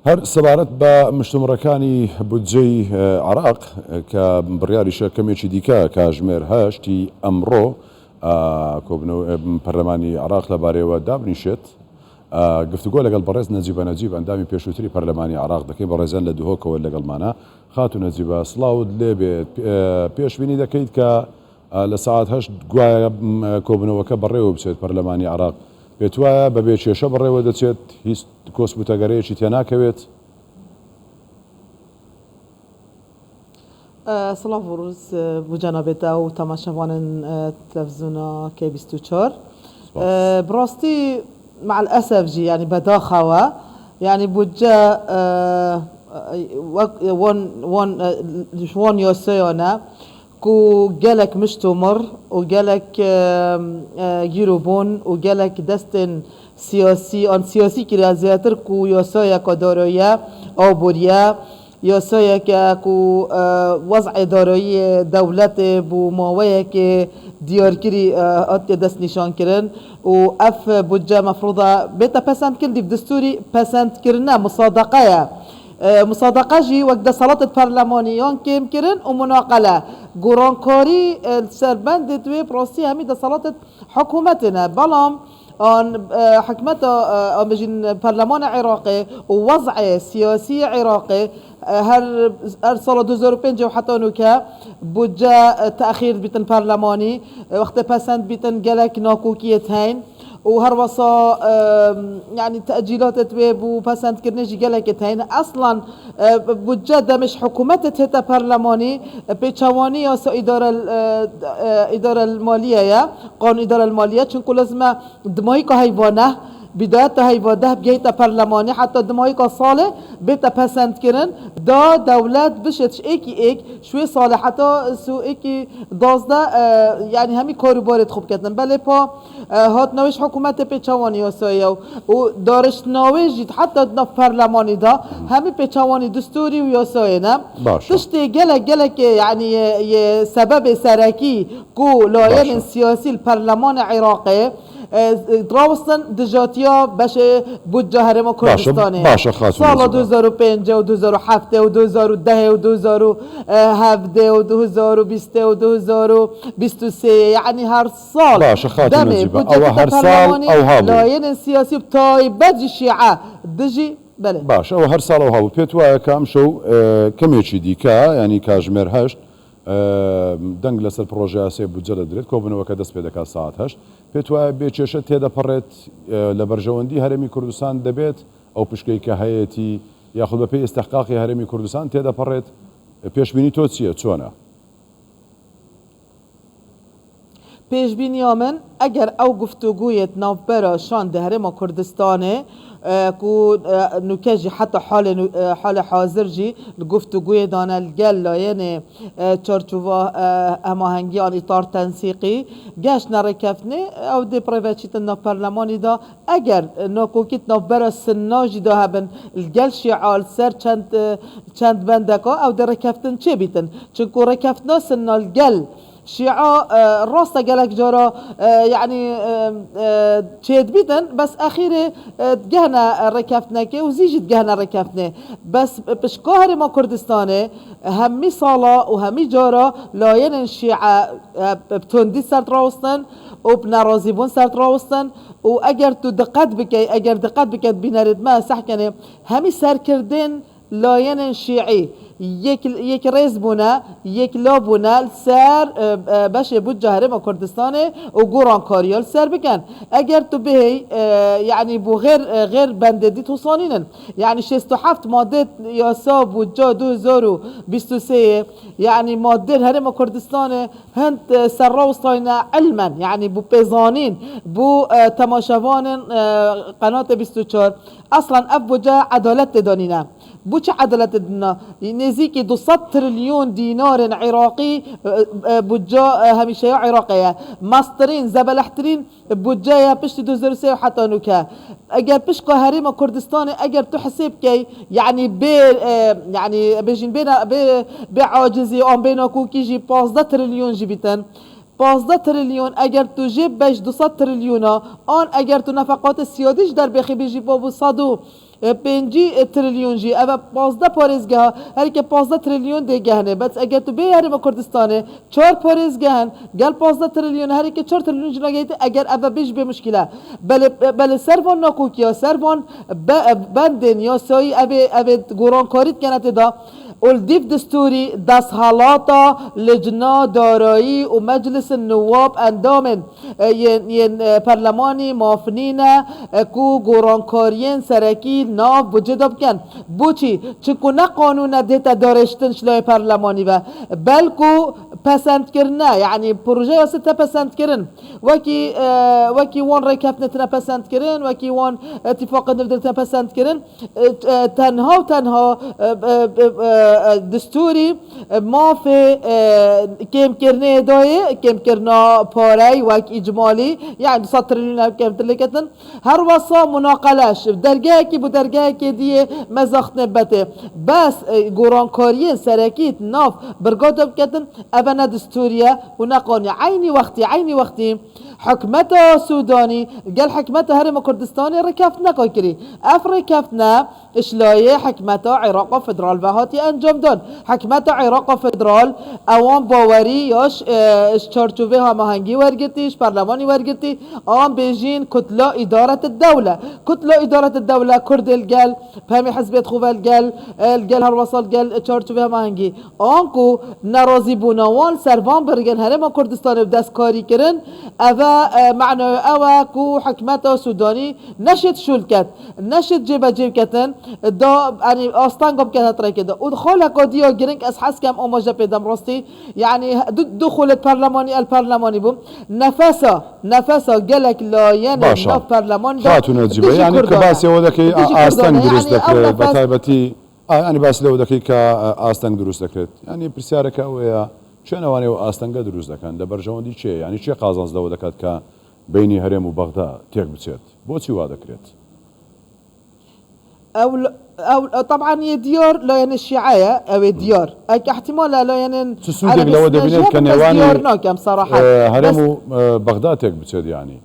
هەر سەبارەت بە مشتومڕەکانی بودجەی عراق کە بڕیاریشە کەمێکی دیکە کاژمێر هەشتی ئەمڕۆ پەرلەمانی عراق لەبارەیەوە دابنیشێت گفتوگۆ لەگەڵ بەڕێز نەجیبە نەجیب ئەندامی پێشووتری پەرلەمانی عراق دەکەی بەڕێزان لە دوهۆکەوە لەگەڵمانە خاتو نەجیبە سڵاوت لێبێت پێشبینی دەکەیت کە لە ساعات هەشت گوایە کۆبنەوەکە بەڕێوە بچێت پەرلەمانی عراق پێت وایە بەبێ کێشە بەڕێوە دەچێت هیچ کۆسبوتەگەرەیەکی تێناکەوێت؟ سلام و روز بو جنابت و تماشاوان تلفزيون كي 24 براستي مع الأسف جي يعني بداخوا يعني بوجا وان يوسيونا كو جالك مشتمر وجالك جيروبون وجالك دستن سياسي ان سياسي كرازياتر كو يوسايا كدارويا او بوريا يوسايا كو وضع دارایی دولت بو ماوية كي ديار كري ات دست نشان كرن و اف بودجا مفروضة بيتا پسند كن دي دستوري پسند كرنا مصادقة مصادقه جي وقت صلاة البرلمانيون كيم كرن ومناقلة قرانكاري السربند دوي بروسي همي دا صلاة حكومتنا بلام ان حكمته امجين برلمان عراقي ووضع سياسي عراقي هر سال 2005 وحتى نوكا بوجا تأخير بيتن برلماني وقت پسند بيتن جلك ناكوكيت هين وهر وصا يعني تأجيلات تويب وبسند كرنيجي جلك هين اصلا بوجا مش حكومة هتا برلماني بيتشواني يا إدارة المالية يا قانون إدارة المالية چون لازم دماغي هيوانه بداية هيواده بجيتا برلماني حتى دماغي صالح بيتا پسند كرن دا دولت بشتش ايك شوي صالح حتى سو ايكي دازده يعني همي كاروبارت خوب كتن بله پا هات نوش حكومت پیچوانی واسايا و دارش نوش حتى دنا برلماني دا همي پیچوانی دستوري وياسايا نه تشتي جلك يعني سبب سركي كو لاين سياسي البرلمان العراقي دراوستن دجاتيا باش بودجا هرم كردستانه سال 2005 و 2007 و 2010 و 2017 و 2020 و 2023 يعني هر سال باشه خاتم نجيبه او هر سال او هابو لاين سياسي بتايبت الشيعة دجي بله باشه او هر سال او هابو بيتوا كام شو كميشي ديكا يعني كاجمير هشت دەنگ لەسەر پرۆژه بودجە دەدرێت کۆبنەوەکە دەست پێ دەکات ساعت هەشت پێت وایە بێکێشە تێدەپەڕێت لە بەرژەوەندی هەرێمی کوردستان دەبێت ئەو پشکەی کە هەیەی یاخود بە پێی ئێستحقاقی هەرێمی کوردستان تێدەپەڕێت پێشبینی تۆ چییە چۆنە؟ پێشبینی من ئەگەر ئەو گفتوگویت ناوبەرە شان هەرێما کوردستانێ كو نكاجي حتى حال حاضر جي الجفتگوی دانا الجل لاين چارچوبا هماهنگی آن اطار تنسیقی گشت نرکفنه او دی پریوچیت نا پرلمانی دا اگر ناکوکیت نافبر سناجی دا هبن الجل شعال سر چند بندکا او دی رکفتن چه بیتن چونکو رکفتنا سنا الجل شيعة راستا قالك جارا يعني تشيد بيتن بس أخيرا تجهنا ركفتنا كي وزيجت جهنا ركفتنا بس بشكاهر ما كردستاني همي صلاة وهمي جارا لاين الشيعة بتوندي سرت راوستن وبنرازيبون سرت راوستن وأجر تدقت بكي أجر دقت بكي بنرد ما سحكني همي سر كردين لاين الشيعي یک ریز بونه یک لا بونه سر باش بود هرم کردستان و گوران کاریال سر بکن اگر تو به يعني بو غير بنددی توصانینن يعني 67 ماده یاسا بودجا 2023 يعني ماده هرم کردستان هند سر راوستاینا علما يعني بو پیزانین بو تماشاوان قناه 24 اصلا اف بوجا عدالت دانینه بو چه عدالت دنا نزيكي 200 تريليون دينار عراقي بوجا هميشه عراقيه ماسترين زبلحترين بوجا بشت 2003 حتى نوكا اگر بشقا هرم كردستان اگر تحسب كي يعني يعني بيجين بعاجزي ام بينا كوكي 15 تريليون جيبتن 15 تریلیون اگر تو جیب بش 200 تریلیون آن اگر تو نفقات سیادیش در بخی بیجی بابو صدو 5 تریلیون جی اما 15 پارێزگا هەر کە 15 تریلیون دێگەهنێ بەس ئەگەر تو بێ هەرێمە کوردستانê 4 پارێزگەهن گەل 15 تریلیون هەر کە 4 تریلیون جناگەیتە ئەگەر ئەvە بیش بێ مشکلە بەلێ سەرڤۆن ناکۆکیە سەرڤۆن بەندên یاسایی ئەبێ گۆڕانکاریت کەنە تێدا والديف دستوري داس هالاتا لجنة دارایی و مجلس النواب اندامن ين برلماني مافنينه كو گورانکارین سرکی ناف بوجود بکن بوچی چکو نه قانون دیتا دارشتن شلای پرلمانی و بلکو پسند کرنه یعنی پروژه واسطه پسند کرن وکی وان رکفنتنا پسند کرن وکی وان اتفاق نفدرتنا پسند کرن تنها و تنها دستوری ما في كم كرنا داي كم كرنا باري وك إجمالي يعني سطر لنا كم تلقتن هر وصا مناقلش بدرجة كي بدرجة كي دي مزخت نبته بس جوران كاريين سركيت ناف برقادة بكتن أبنا دستورية ونقاني عيني وقتي حكمتها سوداني قال حكمتها هرم كردستاني ركفتنا كاكري ركفتنا اشلايه حكمتها عراق فدرال بهاتي انجام دان حكمتها عراق فدرال اوان باوري ياش چارچوبه هماهنگی ورگتیش برلمانی ورگتی آن بيجين كتلة إدارة الدولة كرد الجل فهمي حزبيت خوب الجل هالوصل جل چارچوبه هماهنگی آنكو نرازي بوناوان سربان برگن هرم كردستان بدست کاری کرن اوه معنى اوه كو حكمته سوداني نشد شلكت نشد جيب كتن دا يعني آستان قب كده ترى كده ودخول كوديو جرينك أسحس كم أماجة بدم راستي يعني دخول البرلماني بوم نفسه جلك لا يعني نف برلمان خاتون الجبه يعني كباسي ودكي آستان درست دكرت بتايبتي يعني بس لو دكي كآستان درست دكرت يعني برسالة كأويا شنو واني آستان درست دكان ده برجوان دي شيء يعني شيء قازنز لو دكات ك بيني هرم وبغداد تيك بتشت بوتي وادكرت او طبعا يديار لا يعني الشيعية او ديار احتمال لا يعني تسودك لو دبنيت كنيواني ديارنا كم صراحة هرم بغداد تيك بتشت يعني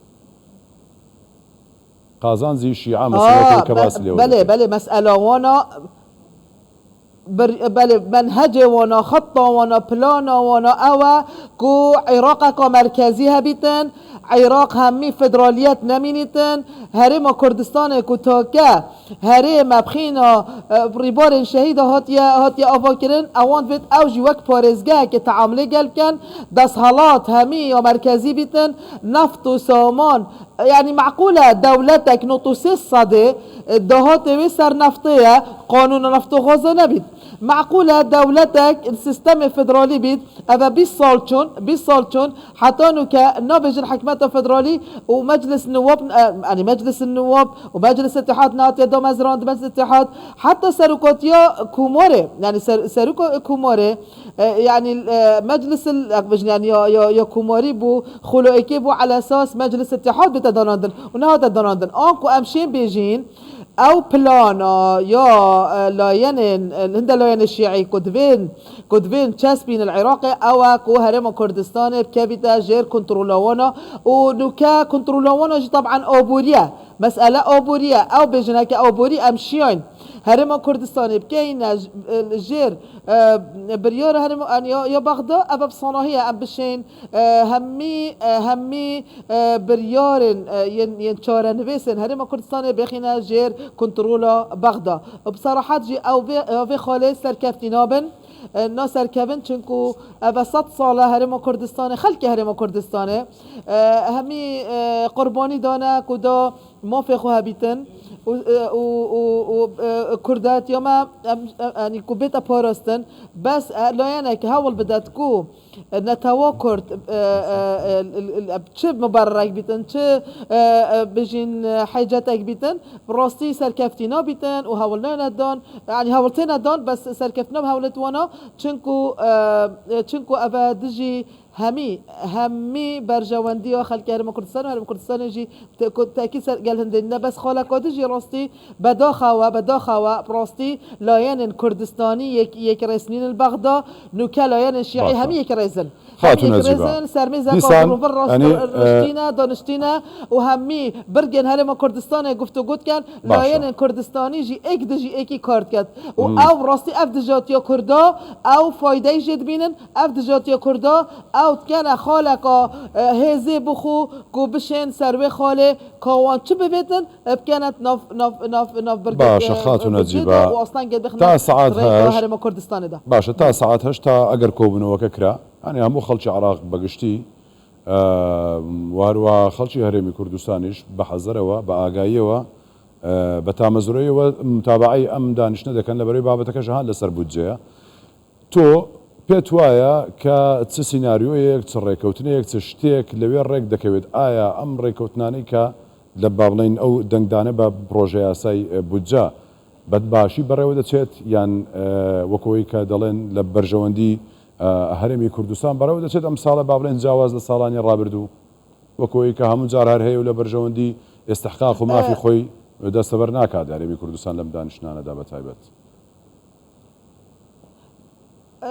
قازان زي الشيعة مسألة كباس اللي بله مسألة وانا بله منهجه وانا خطه وانا بلانه وانا اوه كو عراق مركزي هبيتن عراق همي فدراليات نمينيتن هرم كردستان كتاكا هرم بخينا ريبار شهيدة هاتيا افاكرن اوان فيت اوجي وك بارزگاه كتعامله قلب كان دس هالات همي مركزي بيتن نفط وسامان يعني معقولة دولتك نطوسيس صدي دهات ويسر نفطية قانون نفط غازة نبيت معقولة دولتك السيستم فدرالي بيت أبا 20 سال چون حتى نوكا نابجن حكمته فدرالي ومجلس النواب يعني مجلس النواب ومجلس الاتحاد ناتي دو مزران مجلس الاتحاد حتى سرقاتيا كوموري يعني سرقو كوموري يعني مجلس يعني يا كوموري بو خلوئكي بو على اساس مجلس الاتحاد بتدانندن ونها تدانندن انكو امشين بيجين او بلانا يا لاين هند لاين الشيعي كدفين تشاسبين العراقي او كو هرم كردستان بكابيتا جير كنترولوانا ونوكا كنترولوانا طبعا اوبوريا مسألة اوبوريا او بجناك اوبوري امشيين هرم كردستان بكين جير بريار هرم ان يا بغداد ابا بصناهيه ام بشين همي بريار ين نويسن هرم كردستان بخينا جير كنترولا بغداد بصراحه جي او في خالي سركفتينابن ناس ركبن چونكو ابا 100 ساله هرم كردستان خلق هرم كردستان همي قرباني دانا كدا ما في خو هبيتن و كردات يوما يعني كوبيتا باراستن بس لا يعني كهول بدات كو نتواكرت چه مبررك بيتن چه بجين حاجاتك بيتن براستي سركفتينا بيتن وهولنا ندان يعني هولتنا دان بس سركفتنا بهولت وانا چنكو ابا دجي همي برجواندي وخلق هرم كردستان وهرم كردستان يجي تأكيد قال هندنا بس خالق جي راستي بداخوا براستي لاين كردستاني يكرسنين البغداد نوكا لاين الشيعي همي يكرزن خاتون نجيبة سرميزة قادر وبرا رشتينا دانشتينا وهمي برجن هرم كردستان قفتو قد كان لاين كردستاني جي ايكي كارد كات او راستي افدجات يا كردا او فايده جد بينن افدجات يا كردا او كان خالق هزي بخو كو بشين سروي خاله كوان چه ببيتن بكانت ناف برجن باشا خاتون نجيبة واصلا قد بخنا تا ساعات هرم كردستان ده باشا تا ساعات هش تا اگر كوبنو وككرا يعني همو خلچ عراق بقشتي وهروا خلچي هرمي كردستانيش بحذروا باغايوا بتامزري ومتابعي ام دانشنا دكان لبري بابتك جهان لسر بودجه تو بيتوايا ك سيناريو تسريكوتني تشتيك لوي ريك دكويت ايا ام ريكوتناني ك لبابلين او دنگدانه ببروجيا ساي بودجه بدباشي بريو دچيت يان وكوي كدلن لبرجوندي هرمي كردستان بريو دچيت ام ساله بابلين جواز لسالاني رابردو وكوي كهم جار هر هي ولا برجوندي استحقاق وما في خوي دست بر ناکات هرمی کردستان لم دانشنانه دا بتایبت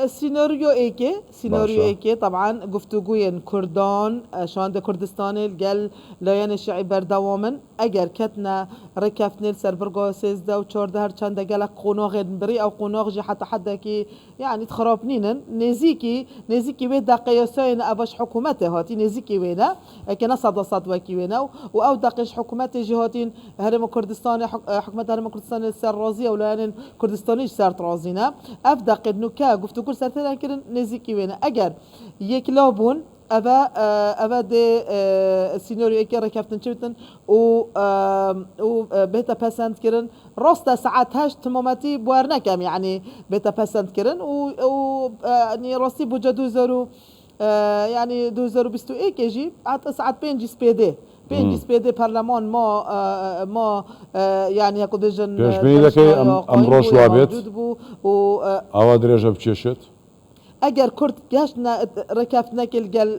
سيناريو ايكي طبعا گفتگوی كردان شاند كردستان الجل لاين الشعي بردوامن اگر كتنا ركفنا سربرغو 13 و 14 هر چند گل قوناغ بري او قوناغ جي حتى كي يعني تخرابنين نزيكي وين دقيسين اباش حكومته هاتي نزيكي وينا كنا صد وكي وينا او دقيش حكومته جهاتين هرم كردستان حكومه هرم كردستان السر رازيه ولا كردستانيش سر رازينا افدق نوكا گفتگو سرتر کردن نزدیکی وینه اگر یک لابون أبا دي سيناريو كي ركبتن شفتن و بيتا باسنت كرن راستا ساعات هاش تمامتي بوارنا كم يعني بيتا باسنت كرن و يعني راستي بوجا 2000 يعني 2021 كيجي عاد ساعات بينجي سبيدي برلمان ما يعني هكو دجن بيجي امروش وابيت او درجه بتششت اگر کرد گشتنا رکفتنا کل گل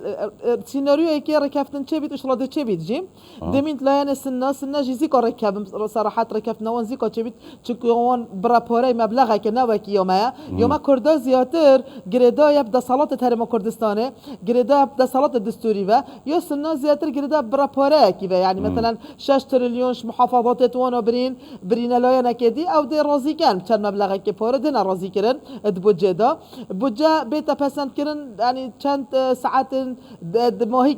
سيناريو كي ركفتن تشبيت اش راد تشبيت جيم دمين تلاين سنة جيزي كو ركب صراحة ركفتنا وان زيكو تشبيت تشكون برابوري مبلغ كناوك يوما كردا زياتر جريدا يبدا صلاة هرم كردستانه جريدا يبدا صلاة الدستوري با يو سنة زياتر جريدا برابوري كيبا يعني مثلا 6 تريليون محافظات وانا برين لاين كدي او دي رازي كان كان مبلغ كي بورا دينا رازي كرن بوجدا بوجا بيتا بسنت كرن يعني چند ساعات ماهي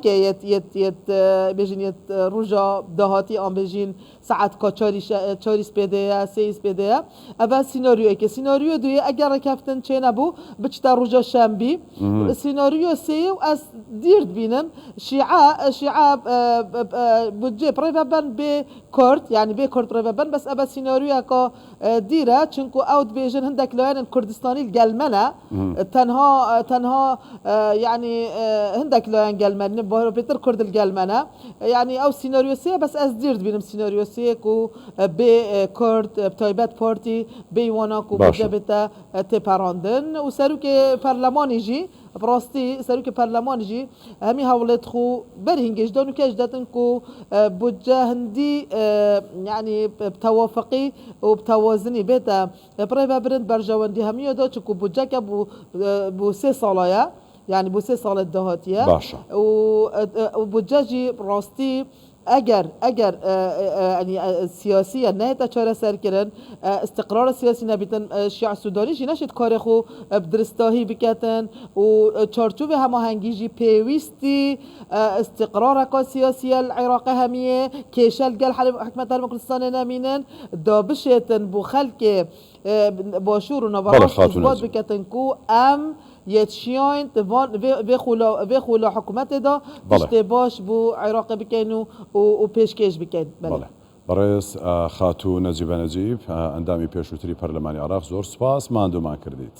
يت بيجين يت رجا دهاتي ام بيجين ساعات كاتشاري سبيديا سي سبيديا ابا سيناريو دوی اگر ركفتن چه نبو بچتا رجا شنبي سيناريو سي واس ديرد بينم شيعة بودجي بريفابن بكورت يعني بكورت بريفابن بس ابا سيناريو كا ديره چونكو اوت بيجن هندك لاين كردستاني الجلمنه تنها يعني هندك لاين جلمنه بيتر كرد الجلمنه يعني او سيناريو سي بس از ديرد بينم سيناريو سي كو بي كورت بتايبات بارتي بي وانا كو بجبتا تيباراندن وساروك برلمان يجي براستي ساروك برلمان يجي همي هاولت خو برهنجش دونو كاش داتن كو بوجه هندي يعني بتوافقي وبتوازني بيتا بريفا برند برجواندي همي دا تشكو بوجه كبو بو 6 صالايا يعني بو 6 صالة دهاتية باشا وبوجاجي براستي اگر يعني سياسيا نهتا چاره سر كرن استقرار السياسي نبيتن الشيعة السوداني جي نشد كارخو بدرستاهي بكتن و چارچوب هماهنگی جي بيويستي استقرار اكا سياسية العراق همية كيشال قال حكمة المكردستان نامينن دابشتن بو خلق باشور و نوراش اثبات بكتن كو يتشيون تفان بخولا حكومت دا تشتي باش بو عراق بكينو و بيشكيش بكين بله برئيس خاتو نجيب اندامي بيشوتري برلماني عراق زور سپاس ماندو ما کردید